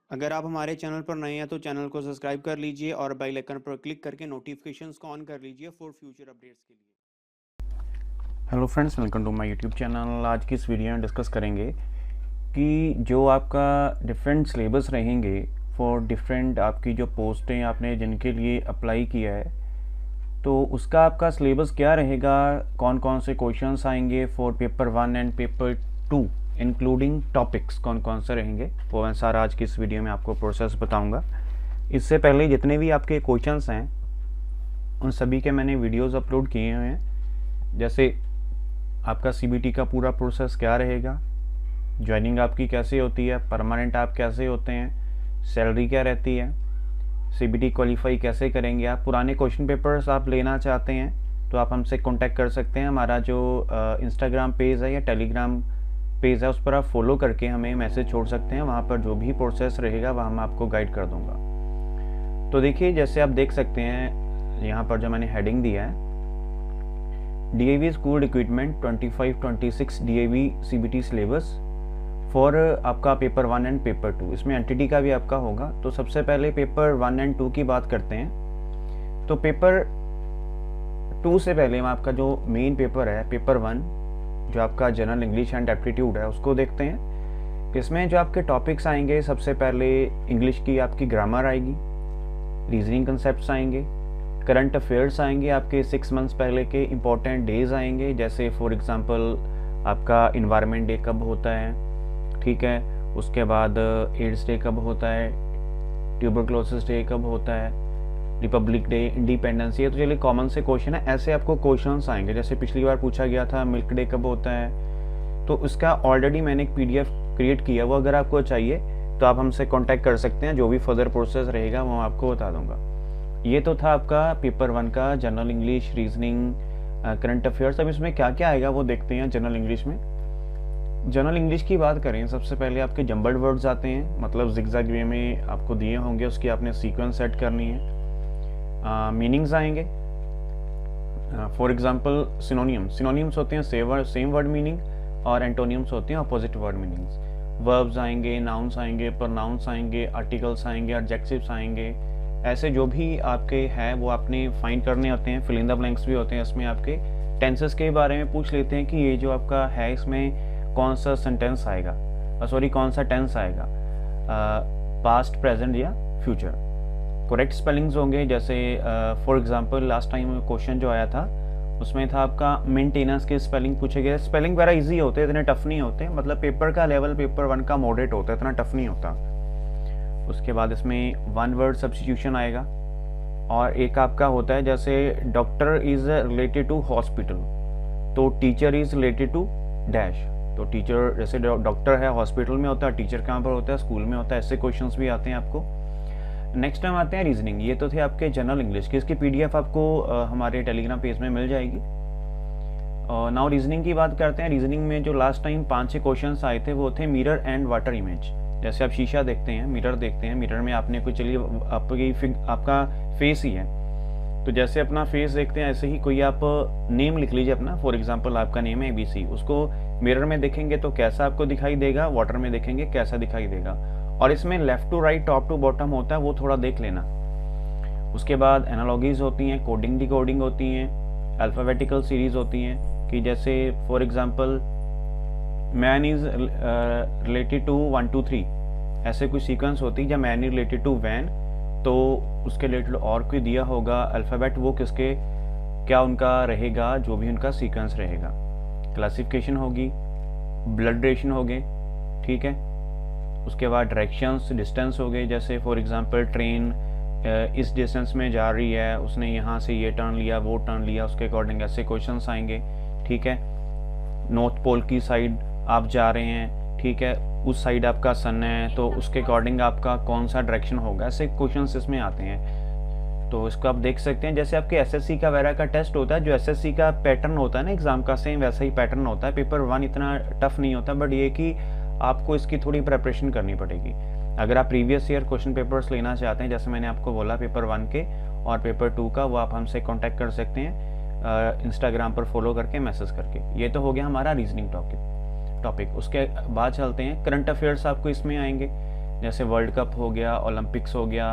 अगर आप हमारे चैनल पर नए हैं तो चैनल को सब्सक्राइब कर लीजिए और बेल आइकन पर क्लिक करके नोटिफिकेशंस को ऑन कर लीजिए फॉर फ्यूचर अपडेट्स के लिए। Hello friends, welcome to my YouTube channel. आज की इस वीडियो में डिस्कस करेंगे कि जो आपका डिफरेंट सिलेबस रहेंगे फॉर डिफरेंट आपकी जो पोस्टें आपने जिनके लिए अप्लाई किया है, तो उसका आपका सिलेबस क्या रहेगा, कौन कौन से क्वेश्चंस आएंगे for paper 1 and paper 2 including topics कौन कौन से रहेंगे, वो मैं सारा आज की इस वीडियो में आपको प्रोसेस बताऊंगा। इससे पहले जितने भी आपके क्वेश्चंस हैं उन सभी के मैंने वीडियोस अपलोड किए हुए हैं। जैसे आपका सीबीटी का पूरा प्रोसेस क्या रहेगा, ज्वाइनिंग आपकी कैसे होती है, परमानेंट आप कैसे होते हैं, सैलरी क्या रहती है, सीबीटी क्वालिफाई कैसे करेंगे आप, पुराने क्वेश्चन पेपर्स आप लेना चाहते हैं तो आप हमसे कांटेक्ट कर सकते हैं। हमारा जो इंस्टाग्राम पेज है या टेलीग्राम पेज है उस पर आप फॉलो करके हमें मैसेज छोड़ सकते हैं। वहाँ पर जो भी प्रोसेस रहेगा वहाँ मैं आपको गाइड कर दूँगा। तो देखिए, जैसे आप देख सकते हैं यहाँ पर जो मैंने हेडिंग दिया है, DAV school equipment 25-26 DAV CBT syllabus for आपका पेपर 1 एंड पेपर 2। इसमें एंटिटी का भी आपका होगा। तो सबसे पहले पेपर 1 एंड 2 की बात करते हैं। तो पेपर 2 से पहले हम आपका जो मेन पेपर है पेपर 1, जो आपका जनरल इंग्लिश एंड एप्टीट्यूड है, उसको देखते हैं। इसमें जो आपके टॉपिक्स आएंगे, सबसे पहले इंग्लिश की आपकी ग्रामर आएगी, रीजनिंग कंसेप्ट्स आएंगे, करंट अफेयर्स आएंगे, आपके 6 मंथ्स पहले के इम्पोर्टेंट डेज आएंगे। जैसे फॉर एग्जांपल आपका इन्वायरमेंट डे कब होता है, ठीक है, उसके बाद एड्स डे कब होता है, ट्यूबरक्लोसिस डे कब होता है, रिपब्लिक डे, इंडिपेंडेंस। ये तो चलिए कॉमन से क्वेश्चन है। ऐसे आपको क्वेश्चंस आएंगे। जैसे पिछली बार पूछा गया था मिल्क डे कब होता है, तो उसका ऑलरेडी मैंने एक PDF क्रिएट किया, वो अगर आपको चाहिए तो आप हमसे कांटेक्ट कर सकते हैं। जो भी फर्दर प्रोसेस रहेगा वो आपको बता दूंगा। ये तो था आपका पेपर 1 का general English, reasoning, current affairs. अब इसमें क्या क्या आएगा वो देखते हैं। जनरल इंग्लिश में, जनरल इंग्लिश की बात करें, सबसे पहले आपके जंबल्ड वर्ड्स आते हैं, मतलब जिगजैग वे में आपको दिए होंगे, उसकी आपने सीक्वेंस सेट करनी है। मीनिंग्स आएंगे, फॉर एग्जांपल सिनोनिम्स होते हैं सेम वर्ड मीनिंग, और एंटोनियम्स होते हैं अपोजिट वर्ड मीनिंग्स। वर्ब्स आएंगे, नाउन्स आएंगे, प्रोनाउंस आएंगे, आर्टिकल्स आएंगे, एडजेक्टिव्स आएंगे। ऐसे जो भी आपके हैं वो आपने फाइंड करने होते हैं। फिल इन द ब्लैंक्स भी होते हैं। इसमें आपके टेंसेस के बारे में पूछ लेते हैं कि ये जो आपका है इसमें कौन सा सेंटेंस आएगा, कौन सा टेंस आएगा, पास्ट, प्रेजेंट या फ्यूचर। करेक्ट स्पेलिंग्स होंगे। जैसे for example last time question जो आया था उसमें था आपका मेंटेनेंस के स्पेलिंग पूछे गए। स्पेलिंग वगैरह इजी होते हैं, इतने टफ नहीं होते। मतलब पेपर का लेवल पेपर 1 का मॉडरेट होता है, इतना टफ नहीं होता। उसके बाद इसमें 1 वर्ड सब्स्टिट्यूशन आएगा, और एक आपका होता है जैसे doctor is related to hospital, तो teacher is related to dash. तो टीचर, जैसे डॉक्टर है हॉस्पिटल में होता है, टीचर कहाँ पर होता है, स्कूल में होता है। ऐसे क्वेश्चंस भी आते हैं आपको। नेक्स्ट टाइम आते हैं रीजनिंग। ये तो थे आपके जनरल इंग्लिश की, इसकी PDF आपको हमारे टेलीग्राम पेज में मिल जाएगी। नाउ रीजनिंग की बात करते हैं। रीजनिंग में जो लास्ट टाइम 5-6 क्वेश्चंस आए थे वो थे मिरर एंड वाटर इमेज। जैसे आप शीशा देखते हैं, मिरर देखते हैं, मिरर में आपने कोई, चलिए आपका फेस ही है, तो जैसे अपना फेस देखते हैं ऐसे ही कोई आप नेम लिख लीजिए अपना। फॉर एग्जांपल आपका नेम है ABC, उसको मिरर में देखेंगे तो कैसा आपको दिखाई देगा, वाटर में देखेंगे कैसा दिखाई देगा। और इसमें left to right, top to bottom होता है, वो थोड़ा देख लेना। उसके बाद एनालॉजीज होती हैं, कोडिंग डिकोडिंग होती हैं, अल्फ़ाबेटिकल सीरीज होती हैं। कि जैसे for example man is related to 1 2 3, ऐसे कोई सीक्वेंस होती है। जब man is related to one, तो उसके रिलेटेड और कोई दिया होगा अल्फ़ाबेट, वो किसके क्या उनका रहेगा, जो भी उनका सीक्वेंस रहेगा। क्लासिफिकेशन होगी, ब्लड रिलेशन हो गए, ठीक है। उसके बाद डायरेक्शंस, डिस्टेंस हो गए। जैसे फॉर एग्जांपल ट्रेन इस डिस्टेंस में जा रही है, उसने यहाँ से ये टर्न लिया, वो टर्न लिया, उसके अकॉर्डिंग ऐसे क्वेश्चंस आएंगे, ठीक है। नॉर्थ पोल की साइड आप जा रहे हैं, ठीक है, उस साइड आपका सन है, तो उसके अकॉर्डिंग आपका कौन सा डायरेक्शन होगा। ऐसे क्वेश्चंस इसमें आते हैं, तो इसको आप देख सकते हैं। जैसे आपके SSC का वगैरह का टेस्ट होता है, जो SSC का पैटर्न होता है ना एग्जाम का, सेम वैसा ही पैटर्न होता है। पेपर 1 इतना टफ नहीं होता, बट ये कि आपको इसकी थोड़ी प्रिपरेशन करनी पड़ेगी। अगर आप प्रीवियस ईयर क्वेश्चन पेपर्स लेना चाहते हैं, जैसे मैंने आपको बोला पेपर 1 के और पेपर 2 का, वो आप हमसे कांटेक्ट कर सकते हैं। इंस्टाग्राम पर फॉलो करके मैसेज करके। ये तो हो गया हमारा रीजनिंग टॉपिक। उसके बाद चलते हैं करंट अफेयर्स आपको इसमें आएंगे, जैसे वर्ल्ड कप हो गया, ओलंपिक्स हो गया,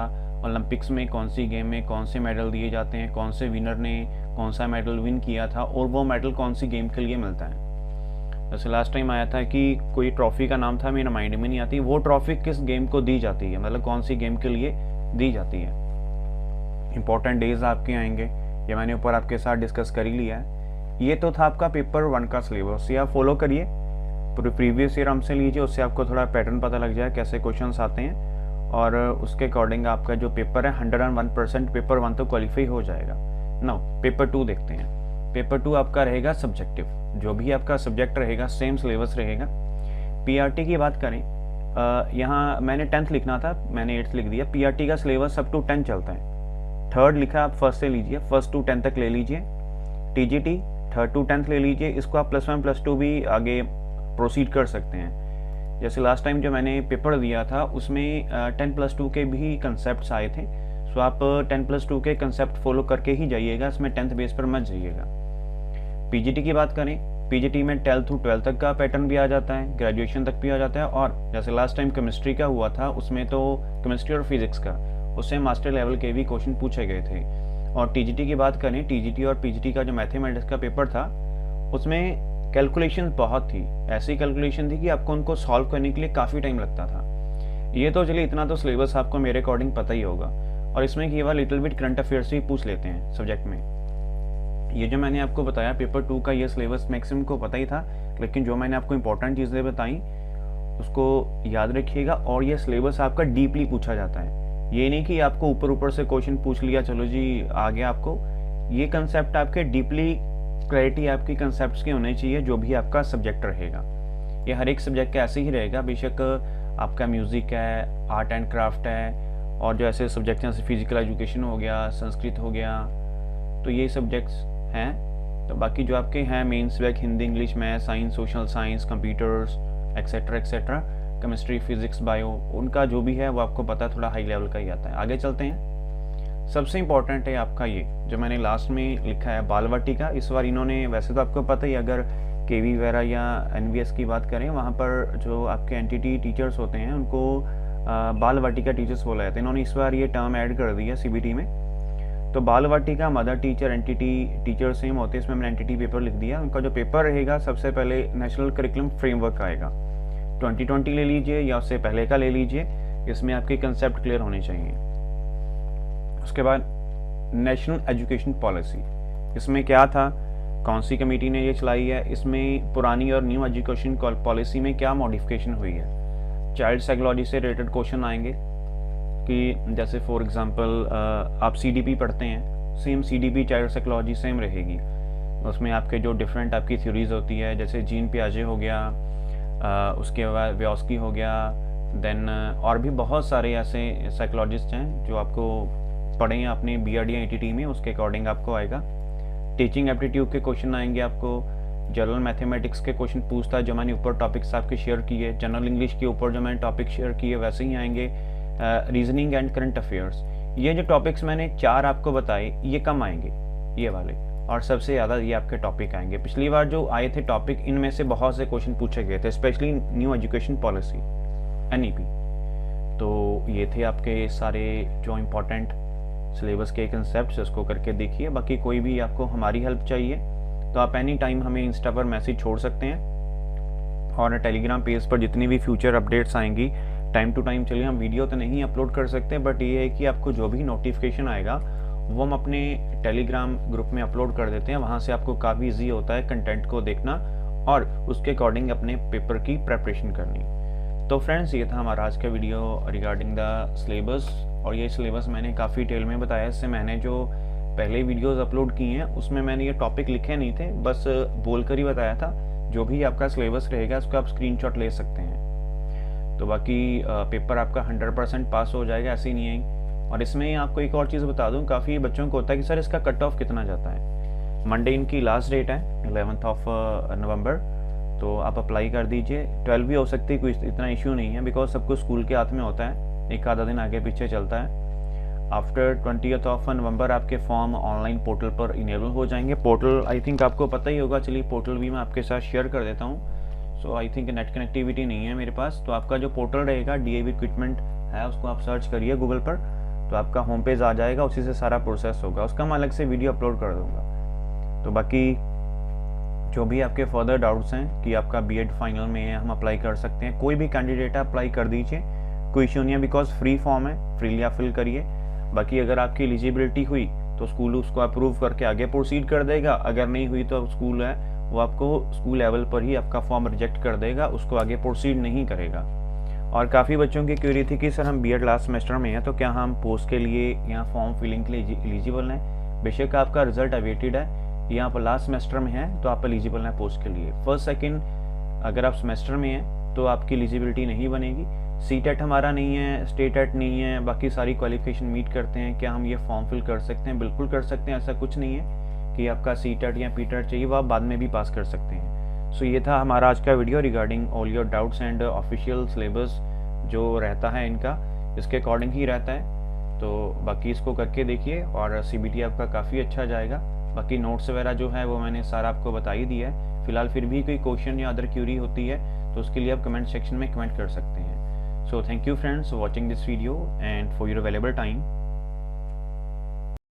ओलंपिक्स में कौन सी गेम में कौन से मेडल दिए जाते हैं, कौन से विनर ने कौन सा मेडल विन किया था और वो मेडल कौन सी गेम के लिए मिलता है। जैसे लास्ट टाइम आया था कि कोई ट्रॉफी का नाम था, मेरे माइंड में नहीं आती, वो ट्रॉफी किस गेम को दी जाती है, मतलब कौन सी गेम के लिए दी जाती है। इंपॉर्टेंट डेज आपके आएंगे, ये मैंने ऊपर आपके साथ डिस्कस कर ही लिया है। ये तो था आपका पेपर 1 का सिलेबस, ये आप फॉलो करिए, पूरे प्रीवियस ईयर हमसे लीजिए, उससे आपको थोड़ा पैटर्न पता लग जाए कैसे क्वेश्चंस आते हैं, और उसके अकॉर्डिंग आपका जो पेपर है 101% पेपर 1 तो क्वालिफाई हो जाएगा। नाउ पेपर 2 देखते हैं। पेपर 2 आपका रहेगा सब्जेक्टिव, जो भी आपका सब्जेक्ट रहेगा सेम सिलेबस रहेगा। पीआरटी की बात करें, यहाँ मैंने 10th लिखना था, मैंने 8th लिख दिया। पीआरटी का सिलेबस अप टू 10 चलता है। 3rd लिखा आप 1st से लीजिए, 1st to 10th तक ले लीजिए। टीजीटी 3rd to 10th ले लीजिए, इसको आप +1 +2 भी आगे प्रोसीड कर सकते हैं। जैसे लास्ट टाइम जो मैंने पेपर दिया था उसमें 10+2 के भी कंसेप्ट आए थे, सो आप 10+2 के कंसेप्ट फॉलो करके ही जाइएगा, इसमें 10th बेस पर मत जाइएगा। पीजीटी की बात करें, पीजीटी में 12th to 12th तक का पैटर्न भी आ जाता है, ग्रेजुएशन तक भी आ जाता है, और जैसे लास्ट टाइम केमिस्ट्री का हुआ था उसमें तो केमिस्ट्री और फिजिक्स का उससे मास्टर लेवल के भी क्वेश्चन पूछे गए थे। और टीजीटी की बात करें, टीजीटी और पीजीटी का जो मैथमेटिक्स का पेपर था उसमें कैलकुलेशन बहुत थी, ऐसी कैलकुलेशन थी कि आपको उनको सॉल्व करने के लिए काफ़ी टाइम लगता था। ये तो चलिए इतना तो सिलेबस आपको मेरे अकॉर्डिंग पता ही होगा, और इसमें केवल लिटिल बिट करंट अफेयर्स भी पूछ लेते हैं सब्जेक्ट में। ये जो मैंने आपको बताया पेपर 2 का ये सिलेबस मैक्सिमम को पता ही था, लेकिन जो मैंने आपको इंपॉर्टेंट चीज़ें बताई उसको याद रखिएगा। और ये सिलेबस आपका डीपली पूछा जाता है, ये नहीं कि आपको ऊपर ऊपर से क्वेश्चन पूछ लिया चलो जी आ गया आपको। ये कंसेप्ट आपके डीपली क्लैरिटी आपकी कंसेप्ट्स की होनी चाहिए, जो भी आपका सब्जेक्ट रहेगा। ये हर एक सब्जेक्ट का ऐसे ही रहेगा, बेशक आपका म्यूज़िक है, आर्ट एंड क्राफ्ट है, और जो ऐसे सब्जेक्ट हैं जैसे फिजिकल एजुकेशन हो गया, संस्कृत हो गया, तो ये सब्जेक्ट्स हैं। तो बाकी जो आपके हैं main subject Hindi, English, math, science, social science, computers etcetera etcetera, chemistry, physics, bio, उनका जो भी है वो आपको पता थोड़ा हाई लेवल का ही आता है। आगे चलते हैं। सबसे इम्पॉर्टेंट है आपका ये जो मैंने लास्ट में लिखा है बालवाटिका। इस बार इन्होंने, वैसे तो आपको पता ही, अगर केवी वगैरह या एनवीएस की बात करें वहाँ पर जो आपके एनटीटी टीचर्स होते हैं उनको बालवाटिका टीचर्स बोला जाता है। इन्होंने इस बार ये टर्म ऐड कर दिया सीबीटी में। तो Balvatika, mother teacher, NTT teacher same होते हैं, इसमें मैंने एनटीटी पेपर लिख दिया। उनका जो पेपर रहेगा सबसे पहले नेशनल करिकुलम फ्रेमवर्क आएगा, 2020 ले लीजिए या उससे पहले का ले लीजिए, इसमें आपके कंसेप्ट क्लियर होने चाहिए। उसके बाद नेशनल एजुकेशन पॉलिसी, इसमें क्या था, कौन सी कमेटी ने ये चलाई है, इसमें पुरानी और न्यू एजुकेशन पॉलिसी में क्या मॉडिफिकेशन हुई है। चाइल्ड साइकोलॉजी से रिलेटेड क्वेश्चन आएंगे कि जैसे फॉर एग्जांपल आप सीडीपी पढ़ते हैं, same CDP child psychology same रहेगी। उसमें आपके जो डिफरेंट आपकी थ्योरीज होती है, जैसे जीन पियाजे हो गया, उसके बाद व्योस्की हो गया, देन और भी बहुत सारे ऐसे साइकोलॉजिस्ट हैं जो आपको पढ़े हैं अपनी बीएड या ईटीटी में, उसके अकॉर्डिंग आपको आएगा। टीचिंग एप्टीट्यूड के क्वेश्चन आएंगे आपको, जनरल मैथमेटिक्स के क्वेश्चन पूछता है जो मैंने ऊपर टॉपिक्स आपके शेयर किए, जनरल इंग्लिश के ऊपर जो मैंने टॉपिक शेयर किए वैसे ही आएंगे। रीजनिंग एंड करंट अफेयर्स, ये जो टॉपिक्स मैंने 4 आपको बताए ये कम आएंगे ये वाले, और सबसे ज़्यादा ये आपके टॉपिक आएंगे। पिछली बार जो आए थे टॉपिक, इनमें से बहुत से क्वेश्चन पूछे गए थे, specially new education policy NEP. तो ये थे आपके सारे जो इम्पोर्टेंट सिलेबस के कंसेप्ट, उसको करके देखिए। बाकी कोई भी आपको हमारी हेल्प चाहिए तो आप एनी टाइम हमें इंस्टा पर मैसेज छोड़ सकते हैं, और टेलीग्राम पेज पर जितनी भी फ्यूचर अपडेट्स आएंगी टाइम टू टाइम, चलिए हम वीडियो तो नहीं अपलोड कर सकते, बट ये है कि आपको जो भी नोटिफिकेशन आएगा वो हम अपने टेलीग्राम ग्रुप में अपलोड कर देते हैं। वहाँ से आपको काफ़ी ईजी होता है कंटेंट को देखना और उसके अकॉर्डिंग अपने पेपर की प्रेपरेशन करनी। तो फ्रेंड्स, ये था हमारा आज का वीडियो रिगार्डिंग द सिलेबस, और ये सिलेबस मैंने काफ़ी डिटेल में बताया। इससे मैंने जो पहले वीडियोस अपलोड किए हैं उसमें मैंने ये टॉपिक लिखे नहीं थे, बस बोलकर ही बताया था। जो भी आपका सिलेबस रहेगा उसको आप स्क्रीनशॉट ले सकते हैं। तो बाकी पेपर आपका 100% पास हो जाएगा, ऐसे ही नहीं है। और इसमें आपको एक और चीज़ बता दूं, काफ़ी बच्चों को होता है कि सर इसका कट ऑफ कितना जाता है। मंडे इनकी लास्ट डेट है 11 नवंबर, तो आप अप्लाई कर दीजिए। 12 भी हो सकती है, कोई इतना इश्यू नहीं है, बिकॉज सब कुछ स्कूल के हाथ में होता है, एक आधा दिन आगे पीछे चलता है। आफ्टर 20th ऑफ नवंबर आपके फॉर्म ऑनलाइन पोर्टल पर इनेबल हो जाएंगे। पोर्टल आई थिंक आपको पता ही होगा, चलिए पोर्टल भी मैं आपके साथ शेयर कर देता हूँ। सो आई थिंक नेट कनेक्टिविटी नहीं है मेरे पास, तो आपका जो पोर्टल रहेगा DAV इक्विपमेंट है, उसको आप सर्च करिए गूगल पर, तो आपका होम पेज आ जाएगा, उसी से सारा प्रोसेस होगा। उसका मैं अलग से वीडियो अपलोड कर दूँगा। तो बाकी जो भी आपके फर्दर डाउट्स हैं कि आपका B.Ed फाइनल में है, हम अप्लाई कर सकते हैं, कोई भी कैंडिडेट अप्लाई कर दीजिए, कोई इशू नहीं है, बिकॉज फ्री फॉर्म है, फ्रीली आप फिल करिए। बाकी अगर आपकी एलिजिबिलिटी हुई तो स्कूल उसको अप्रूव करके आगे प्रोसीड कर देगा, अगर नहीं हुई तो स्कूल है वो आपको स्कूल लेवल पर ही आपका फॉर्म रिजेक्ट कर देगा, उसको आगे प्रोसीड नहीं करेगा। और काफ़ी बच्चों की क्वेरी थी कि सर हम B.Ed लास्ट सेमेस्टर में हैं, तो क्या हम पोस्ट के लिए या फॉर्म फिलिंग के लिए एलिजिबल हैं? बेशक आपका रिजल्ट अवेटेड है, या आप लास्ट सेमेस्टर में हैं तो आप एलिजिबल हैं पोस्ट के लिए। फर्स्ट सेकंड अगर आप सेमेस्टर में हैं तो आपकी एलिजिबिलिटी नहीं बनेगी। C.TET हमारा नहीं है, स्टेट नहीं है, बाकी सारी क्वालिफिकेशन मीट करते हैं, क्या हम ये फॉर्म फिल कर सकते हैं? बिल्कुल कर सकते हैं, ऐसा कुछ नहीं है कि आपका C.TET या P.TET चाहिए, वो आप बाद में भी पास कर सकते हैं। सो ये था हमारा आज का video regarding all your doubts and official syllabus जो रहता है इनका, इसके अकॉर्डिंग ही रहता है। तो बाकी इसको करके देखिए और CBT आपका काफ़ी अच्छा जाएगा। बाकी नोट्स वगैरह जो है वो मैंने सारा आपको बता ही दिया है। फिलहाल फिर भी कोई क्वेश्चन या अदर क्यूरी होती है तो उसके लिए आप कमेंट सेक्शन में कमेंट कर सकते हैं। So thank you friends for watching this video and for your valuable time.